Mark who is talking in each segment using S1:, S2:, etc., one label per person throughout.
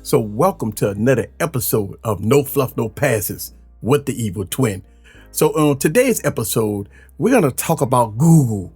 S1: So welcome to another episode of No Fluff, No Passes with the Evil Twin. So on today's episode, we're going to talk about Google.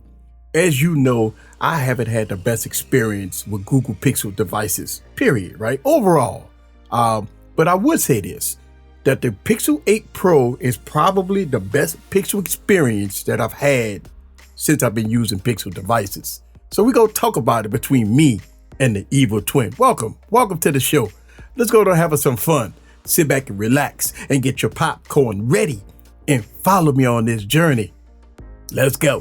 S1: As you know, I haven't had the best experience with Google Pixel devices, period, right? Overall. But I would say this, that the Pixel 8 Pro is probably the best Pixel experience that I've had since I've been using Pixel devices. So we're going to talk about it between me and the Evil Twin. Welcome to the show. Let's go to have some fun. Sit back and relax and get your popcorn ready and follow me on this journey. Let's go.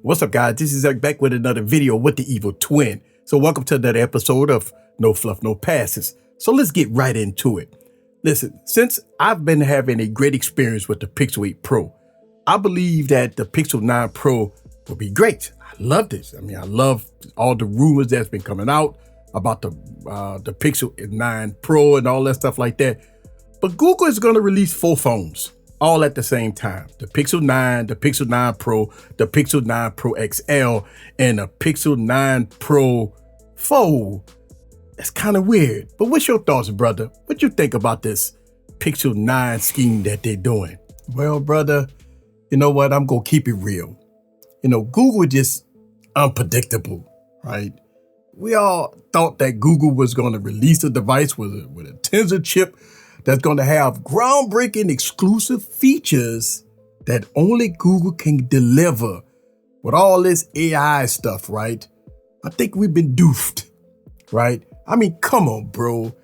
S1: What's up, guys? This is Zach back with another video with the Evil Twin. So welcome to another episode of No Fluff, No Passes. So let's get right into it. Listen, since I've been having a great experience with the Pixel 8 Pro, I believe that the Pixel 9 Pro will be great. I love this. I love all the rumors that's been coming out about the Pixel 9 Pro and all that stuff like that. But Google is going to release 4 phones all at the same time. The Pixel 9, the Pixel 9 Pro, the Pixel 9 Pro XL, and the Pixel 9 Pro Fold. That's kind of weird. But what's your thoughts, brother? What you think about this Pixel 9 scheme that they're doing? Well, brother, you know what? I'm going to keep it real. Google just unpredictable, right? We all thought that Google was going to release a device with a Tensor chip that's going to have groundbreaking exclusive features that only Google can deliver with all this AI stuff, right? I think we've been doofed, right? Come on, bro.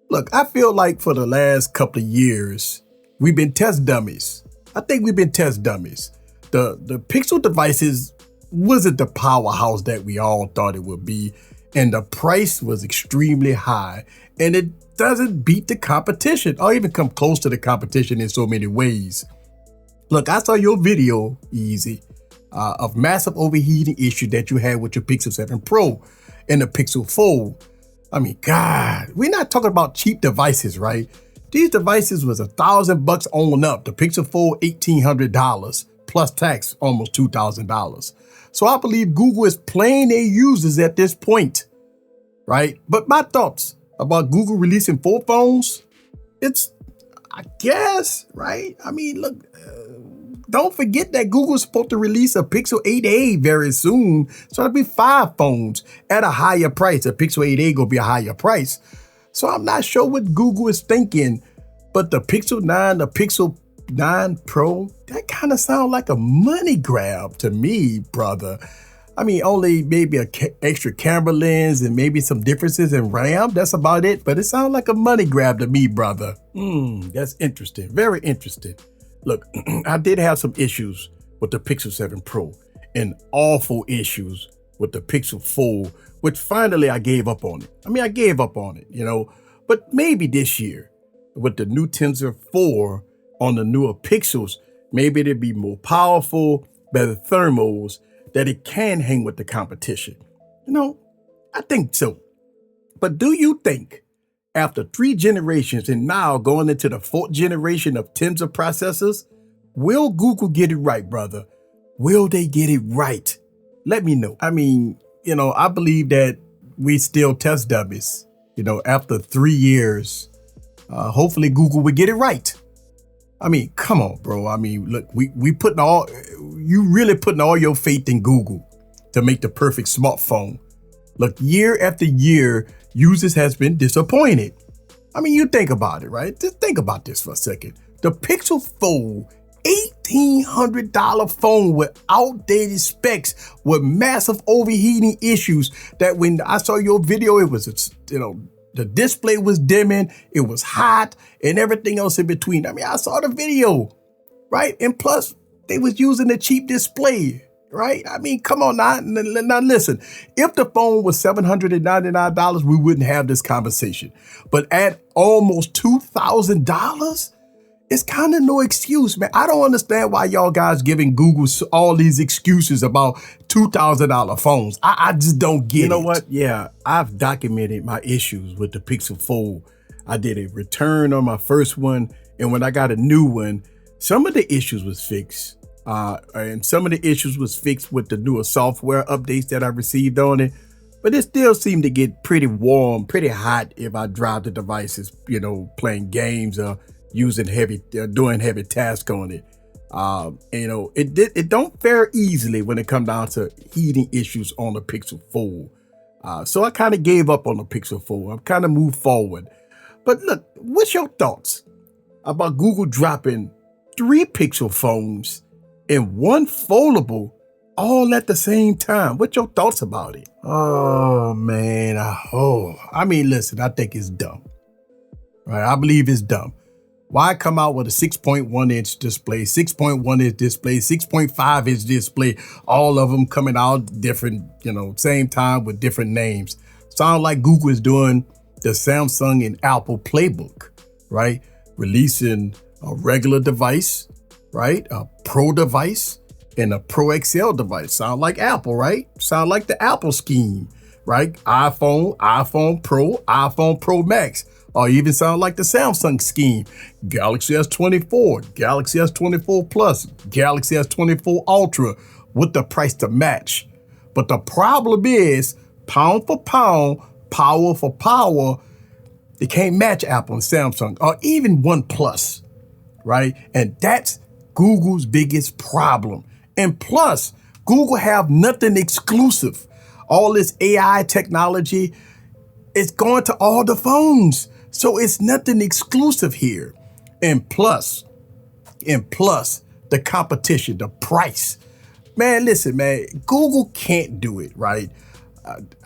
S1: Look, I feel like for the last couple of years, we've been test dummies. I think we've been test dummies. The Pixel devices wasn't the powerhouse that we all thought it would be, and the price was extremely high, and it doesn't beat the competition or even come close to the competition in so many ways. Look, I saw your video, Easy, of massive overheating issue that you had with your Pixel 7 Pro and the Pixel Fold. God, we're not talking about cheap devices, right? These devices was $1,000 on up. The Pixel Fold, $1,800 plus tax, almost $2,000. So I believe Google is playing their users at this point, right? But my thoughts about Google releasing 4 phones, it's, I guess, right? Look, don't forget that Google's supposed to release a Pixel 8a very soon. So it'll be 5 phones at a higher price. A Pixel 8a gonna be a higher price. So I'm not sure what Google is thinking, but the Pixel 9, the Pixel 9 Pro, that kind of sound like a money grab to me, brother. Only maybe an extra camera lens and maybe some differences in RAM. That's about it. But it sounds like a money grab to me, brother. That's interesting. Very interesting. Look, I did have some issues with the Pixel 7 Pro and awful issues with the Pixel Fold, which finally I gave up on it. I gave up on it, but maybe this year with the new Tensor 4 on the newer Pixels, maybe it'll be more powerful, better thermals, that it can hang with the competition. I think so. But do you think after 3 generations and now going into the 4th generation of Tensor processors, will Google get it right, brother? Will they get it right? Let me know. I believe that we still test dummies. After 3 years, hopefully Google will get it right. Come on, bro. Look, you really putting all your faith in Google to make the perfect smartphone. Look, year after year, users has been disappointed. You think about it, right? Just think about this for a second. The Pixel Fold, $1,800 phone with outdated specs, with massive overheating issues that when I saw your video, it was, the display was dimming, it was hot, and everything else in between. I saw the video, right? And plus, they was using a cheap display, right? Come on now. Now listen, if the phone was $799, we wouldn't have this conversation. But at almost $2,000, it's kind of no excuse, man. I don't understand why y'all guys giving Google all these excuses about $2,000 phones. I just don't get it. You know what? Yeah, I've documented my issues with the Pixel Fold. I did a return on my first one, and when I got a new one, some of the issues was fixed. And some of the issues was fixed with the newer software updates that I received on it. But it still seemed to get pretty warm, pretty hot if I drive the devices, playing games or doing heavy tasks on it. It don't fare easily when it comes down to heating issues on the Pixel Fold. So I kind of gave up on the Pixel Fold. I've kind of moved forward. But look, what's your thoughts about Google dropping 3 Pixel phones and 1 foldable all at the same time? What's your thoughts about it? Oh, man. Listen, I think it's dumb. Right? I believe it's dumb. Why come out with a 6.1 inch display, 6.1 inch display, 6.5 inch display, all of them coming out different, same time with different names? Sound like Google is doing the Samsung and Apple playbook, right? Releasing a regular device, right? A Pro device and a Pro XL device. Sound like Apple, right? Sound like the Apple scheme, right? iPhone, iPhone Pro, iPhone Pro Max. Or even sound like the Samsung scheme. Galaxy S24, Galaxy S24 Plus, Galaxy S24 Ultra with the price to match. But the problem is, pound for pound, power for power, they can't match Apple and Samsung or even OnePlus, right? And that's Google's biggest problem. And plus, Google have nothing exclusive. All this AI technology is going to all the phones. So it's nothing exclusive here. And plus, the competition, the price. Man, listen, man, Google can't do it, right?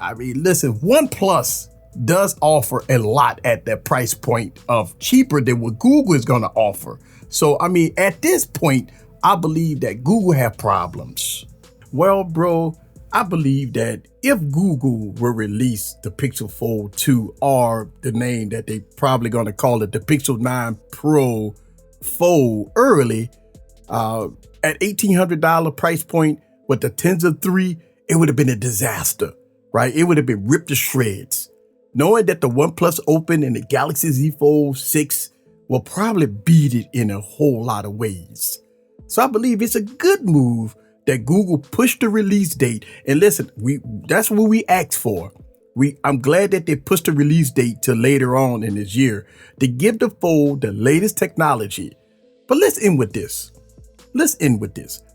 S1: Listen, OnePlus does offer a lot at that price point of cheaper than what Google is going to offer. So, at this point, I believe that Google have problems. Well, bro, I believe that if Google will release the Pixel Fold 2, or the name that they probably going to call it, the Pixel 9 Pro Fold early, at $1,800 price point with the Tensor 3, it would have been a disaster, right? It would have been ripped to shreds. Knowing that the OnePlus Open and the Galaxy Z Fold 6 will probably beat it in a whole lot of ways. So I believe it's a good move that Google pushed the release date. And listen, that's what we asked for. I'm glad that they pushed the release date to later on in this year to give the Fold the latest technology. But let's end with this.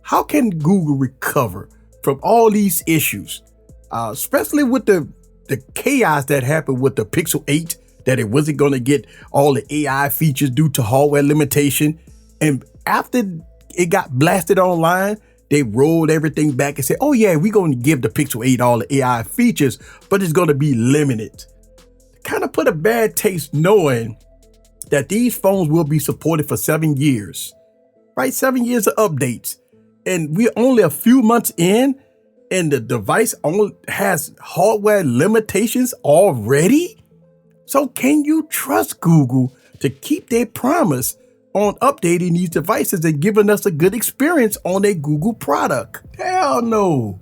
S1: How can Google recover from all these issues, especially with the chaos that happened with the Pixel 8, that it wasn't going to get all the AI features due to hardware limitation? And after it got blasted online, they rolled everything back and said, oh yeah, we're going to give the Pixel 8 all the AI features, but it's going to be limited. Kind of put a bad taste knowing that these phones will be supported for 7 years, right? 7 years of updates. And we're only a few months in, and the device only has hardware limitations already. So can you trust Google to keep their promise on updating these devices and giving us a good experience on a Google product? Hell no.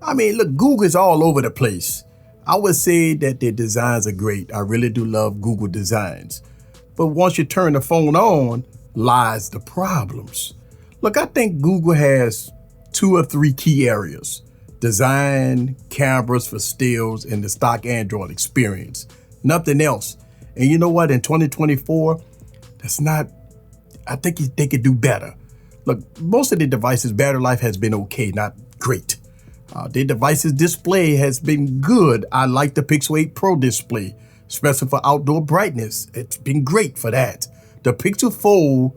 S1: Look, Google is all over the place. I would say that their designs are great. I really do love Google designs. But once you turn the phone on, lies the problems. Look, I think Google has 2 or 3 key areas: design, cameras for stills, and the stock Android experience. Nothing else. And you know what? In 2024, I think they could do better. Look, most of the devices' battery life has been okay, not great. Their device's display has been good. I like the Pixel 8 Pro display, especially for outdoor brightness. It's been great for that. The Pixel Fold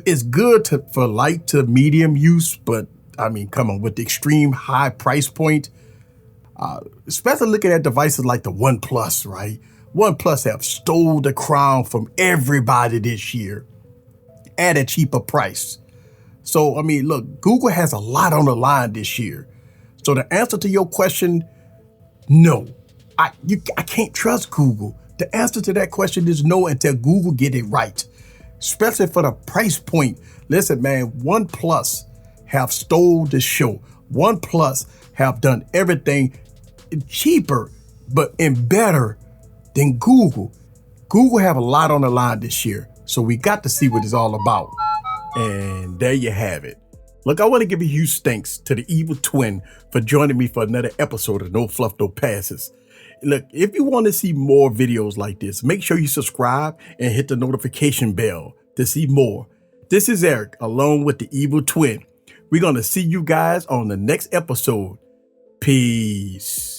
S1: is good for light to medium use, but come on, with the extreme high price point, especially looking at devices like the OnePlus, right? OnePlus have stole the crown from everybody this year at a cheaper price. So, look, Google has a lot on the line this year. So the answer to your question, no, I can't trust Google. The answer to that question is no until Google get it right, especially for the price point. Listen, man, OnePlus have stole the show. OnePlus have done everything cheaper, but better than Google. Google have a lot on the line this year. So we got to see what it's all about. And there you have it. Look, I want to give a huge thanks to the evil twin for joining me for another episode of No Fluff, No Passes. Look, if you want to see more videos like this, make sure you subscribe and hit the notification bell to see more. This is Eric, along with the evil twin. We're going to see you guys on the next episode. Peace.